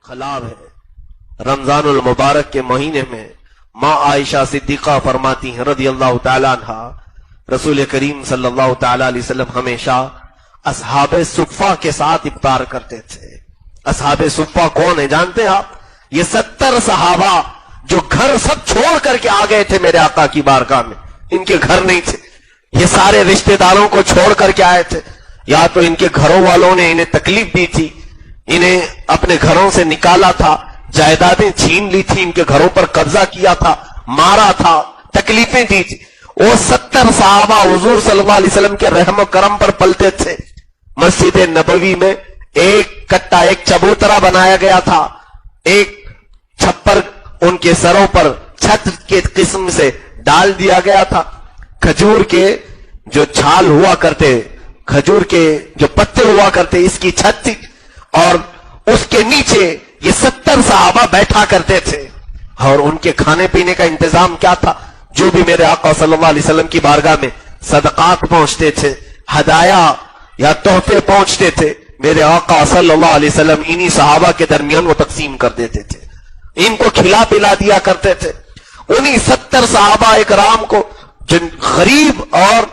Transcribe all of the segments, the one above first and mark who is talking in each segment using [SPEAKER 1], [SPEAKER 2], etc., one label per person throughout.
[SPEAKER 1] खलाब है। रमजान उल मुबारक के महीने में माँ आयशा सिद्दीक़ा फरमाती हैं रज़ियल्लाहु ताला अन्हा, रसूल करीम सल्लल्लाहु ताला अलैहि वसल्लम हमेशा असहाबे सुफ़ा के साथ इफ्तार करते थे। असहाबे सुफ़ा कौन है जानते हैं आप? ये 70 सहाबा जो घर सब छोड़ करके आ गए थे मेरे आका की बारगाह में। इनके घर नहीं थे, ये सारे रिश्तेदारों को छोड़ करके आए थे। या तो इनके घरों वालों ने इन्हें तकलीफ दी थी, इन्हें अपने घरों से निकाला था, जायदादें छीन ली थी, इनके घरों पर कब्जा किया था, मारा था, तकलीफें दी थी। वो 70 सहाबा हुजूर सल्लल्लाहु अलैहि वसल्लम के रहम करम पर पलते थे। मस्जिद नबवी में एक कट्टा, एक चबूतरा बनाया गया था, एक छप्पर उनके सरों पर छत के किस्म से डाल दिया गया था। खजूर के जो छाल हुआ करते, खजूर के जो पत्ते हुआ करते, इसकी छत थी और उसके नीचे ये 70 सहाबा बैठा करते थे। और उनके खाने पीने का इंतजाम क्या था? जो भी मेरे आका सल्लल्लाहु अलैहि वसल्लम की बारगाह में सदकात पहुंचते थे, हदाया या तोहफे पहुंचते थे, मेरे आका सल्लल्लाहु अलैहि वसल्लम इन्हीं सहाबा के दरमियान वो तकसीम कर देते थे, इनको खिला पिला दिया करते थे। उन्हीं 70 सहाबा इकराम को, जिन गरीब और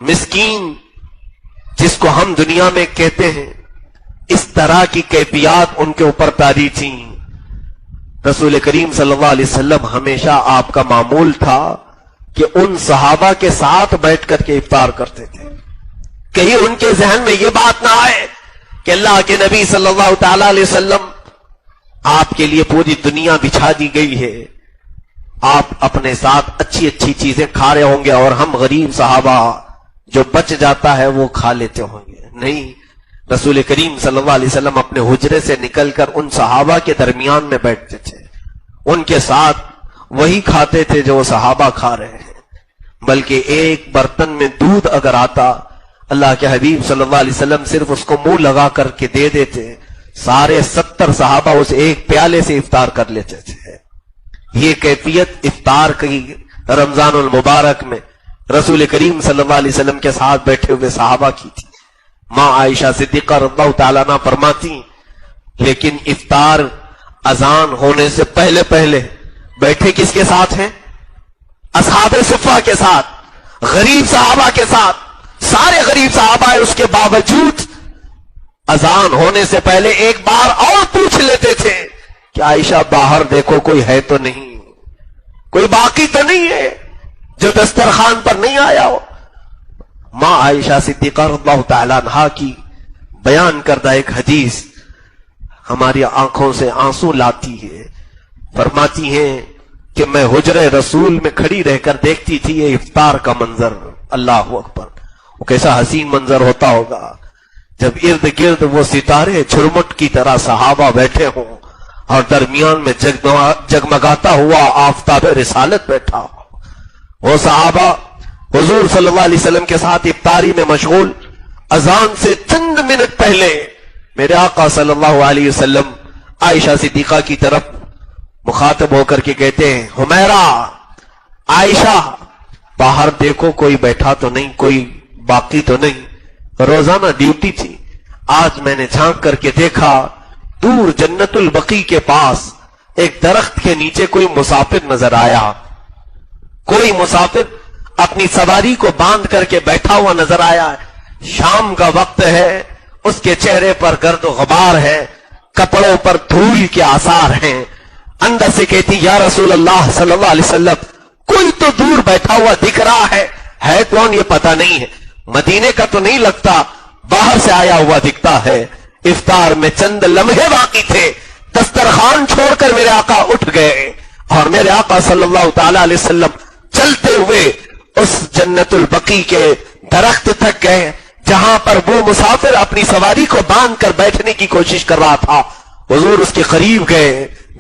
[SPEAKER 1] मिस्कीन जिसको हम दुनिया में कहते हैं, इस तरह की कैफियत उनके ऊपर तारी थी। रसूल करीम सल्लल्लाहु अलैहि वसल्लम हमेशा आपका मामूल था कि उन सहाबा के साथ बैठ करके इफ्तार करते थे। कहीं उनके जहन में यह बात ना आए कि अल्लाह के नबी सल्लल्लाहु ताला अलैहि वसल्लम आपके लिए पूरी दुनिया बिछा दी गई है, आप अपने साथ अच्छी अच्छी चीजें खा रहे होंगे और हम गरीब सहाबा जो बच जाता है वो खा लेते होंगे। नहीं, रसूल करीम सल्लल्लाहु अलैहि वसल्लम अपने हुजरे से निकलकर उन सहाबा के दरमियान में बैठते थे, उनके साथ वही खाते थे जो सहाबा खा रहे हैं। बल्कि एक बर्तन में दूध अगर आता, अल्लाह के हबीब सल्लल्लाहु अलैहि वसल्लम सिर्फ उसको मुंह लगा करके दे देते, सारे 70 सहाबा उस एक प्याले से इफ्तार कर लेते थे। ये कैफियत इफ्तार की रमजानुल मुबारक में रसूल करीम सल्लल्लाहु अलैहि वसल्लम के साथ बैठे हुए सहाबा की थी। माँ आयशा सिद्दीक़ा रज़ियल्लाहु ताला अन्हा फरमाती, लेकिन इफ्तार अजान होने से पहले पहले बैठे किसके साथ हैं? असहाबे सुफ़ा के साथ, गरीब सहाबा के साथ। सारे गरीब सहाबा है, उसके बावजूद अजान होने से पहले एक बार और पूछ लेते थे कि आयशा बाहर देखो कोई है तो नहीं, कोई बाकी तो नहीं है जो दस्तरखान पर नहीं आया हो। माँ आयशा सिद्दीक़ा रज़ियल्लाहु ताला अन्हा की बयान करदा एक हदीस हमारी आंखों से आंसू लाती है। फरमाती हैं कि मैं हुजरे रसूल में खड़ी रहकर देखती थी ये इफ्तार का मंजर। अल्लाह अकबर, वो कैसा हसीन मंजर होता होगा जब इर्द गिर्द वो सितारे झुरमुट की तरह सहाबा बैठे हों और दरमियान में जगमगाता हुआ आफताब रिसालत बैठा हो। वो सहाबा हुजूर सल्लल्लाहु अलैहि वसल्लम के साथ इफ्तारी में मशगूल, अजान से चंद मिनट पहले मेरे आका सल्लल्लाहु अलैहि वसल्लम आयशा सिद्दीक़ा की तरफ मुखातब होकर के कहते हैं, हुमैरा, आयशा बाहर देखो कोई बैठा तो नहीं, कोई बाकी तो नहीं। रोजाना ड्यूटी थी, आज मैंने झांक करके देखा दूर जन्नतुल बकी के पास एक दरख्त के नीचे कोई मुसाफिर नजर आया। कोई मुसाफिर अपनी सवारी को बांध करके बैठा हुआ नजर आया। शाम का वक्त है, उसके चेहरे पर गर्द गुबार है, कपड़ों पर धूल के आसार हैं। अंदर से कहती, या रसूल अल्लाह सल्लल्लाहु अलैहि वसल्लम, कोई तो दूर बैठा हुआ दिख रहा है कौन ये पता नहीं है, मदीने का तो नहीं लगता, बाहर से आया हुआ दिखता है। इफ्तार में चंद लम्हे बाकी थे, दस्तरखान छोड़कर मेरे आका उठ गए और मेरे आका सल्लल्लाहु ताला अलैहि वसल्लम चलते हुए उस जन्नतुल बकी के दरख्त तक गए जहां पर वो मुसाफिर अपनी सवारी को बांध कर बैठने की कोशिश कर रहा था। हुजूर उसके करीब गए,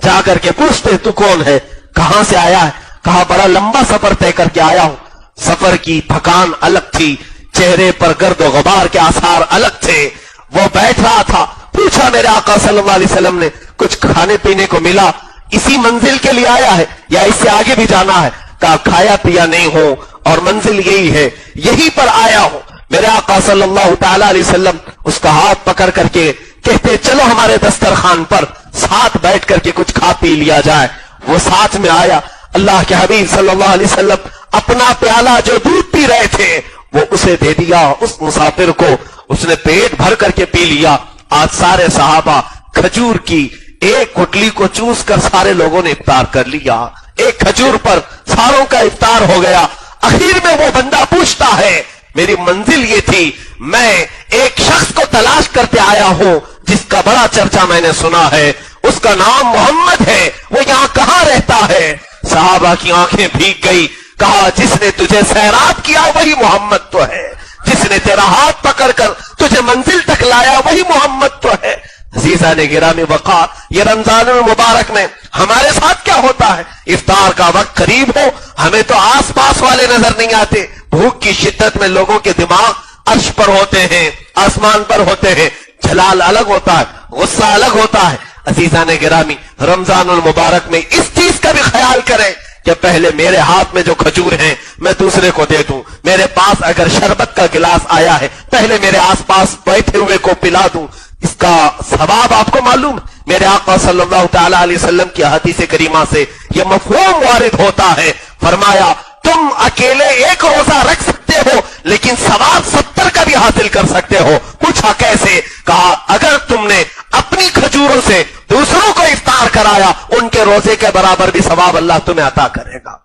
[SPEAKER 1] जाकर के पूछते, तू कौन है, कहां से आया है? कहा, बड़ा लंबा सफर तय करके आया हूं। सफर की थकान अलग थी, चेहरे पर गर्द गुबार के आसार अलग थे। वो बैठ रहा था, पूछा मेरे आका सल्लल्लाहु अलैहि वसल्लम ने, कुछ खाने पीने को मिला? इसी मंजिल के लिए आया है या इससे आगे भी जाना है? कहा, खाया पिया नहीं हो और मंजिल यही है, यहीं पर आया हो। मेरे आका सल्लल्लाहु ताला अलैहि वसल्लम उसका हाथ पकड़ करके کہتے چلو ہمارے دسترخوان پر ساتھ بیٹھ کر کے کچھ کھا پی لیا جائے. وہ ساتھ میں آیا. اللہ کے حبیب صلی اللہ علیہ وسلم اپنا پیالہ جو دودھ پی رہے تھے وہ اسے دے دیا اس مسافر کو. اس نے پیٹ بھر کر کے پی لیا. آج سارے صحابہ کھجور کی ایک گٹلی کو چوس کر سارے لوگوں نے افطار کر لیا. ایک کھجور پر ساروں کا افطار ہو گیا. اخیر میں وہ بندہ پوچھتا ہے میری منزل یہ تھی, میں ایک شخص کو تلاش کرتے آیا ہوں جس کا بڑا چرچا میں نے سنا ہے, اس کا نام محمد ہے, وہ یہاں کہاں رہتا ہے؟ صحابہ کی آنکھیں بھیگ گئی. کہا جس نے تجھے سیراب کیا وہی محمد تو ہے, جس نے تیرا ہاتھ پکڑ کر تجھے منزل تک لایا وہی محمد تو ہے. عزیزان گرامی وقار, یہ رمضان المبارک میں ہمارے ساتھ کیا ہوتا ہے؟ افطار کا وقت قریب ہو, ہمیں تو آس پاس والے نظر نہیں آتے. بھوک کی شدت میں لوگوں کے دماغ عرش پر ہوتے ہیں, آسمان پر ہوتے ہیں. جلال الگ ہوتا ہے, غصہ الگ ہوتا ہے. عزیزان گرامی, رمضان المبارک میں اس چیز کا بھی خیال کریں کہ پہلے میرے ہاتھ میں جو کھجور ہیں میں دوسرے کو دے دوں. میرے پاس اگر شربت کا گلاس آیا ہے پہلے میرے آس پاس بیٹھے ہوئے کو پلا دوں. اس کا ثواب آپ کو معلوم. میرے آقا صلی اللہ تعالی علیہ وسلم کی حدیث کریمہ سے یہ مفہوم وارد ہوتا ہے. فرمایا تم اکیلے ایک روزہ رکھ سکتے ہو لیکن ثواب 70 کا بھی حاصل کر سکتے ہو. پوچھا کیسے؟ کہا اگر تم نے اپنی کھجوروں سے دوسروں کو افطار کرایا ان کے روزے کے برابر بھی ثواب اللہ تمہیں عطا کرے گا.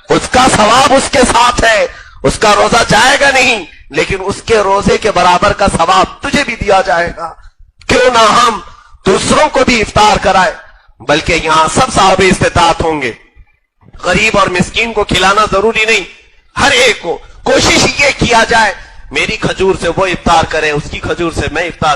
[SPEAKER 1] اس کا ثواب اس کے ساتھ ہے, اس کا روزہ جائے گا نہیں لیکن اس کے روزے کے برابر کا ثواب تجھے بھی دیا جائے گا. کیوں نہ ہم دوسروں کو بھی افطار کرائے, بلکہ یہاں سب صاحب استطاعت ہوں گے. غریب اور مسکین کو کھلانا ضروری نہیں, ہر ایک کو کوشش یہ کیا جائے میری کھجور سے وہ افطار کرے, اس کی کھجور سے میں افطار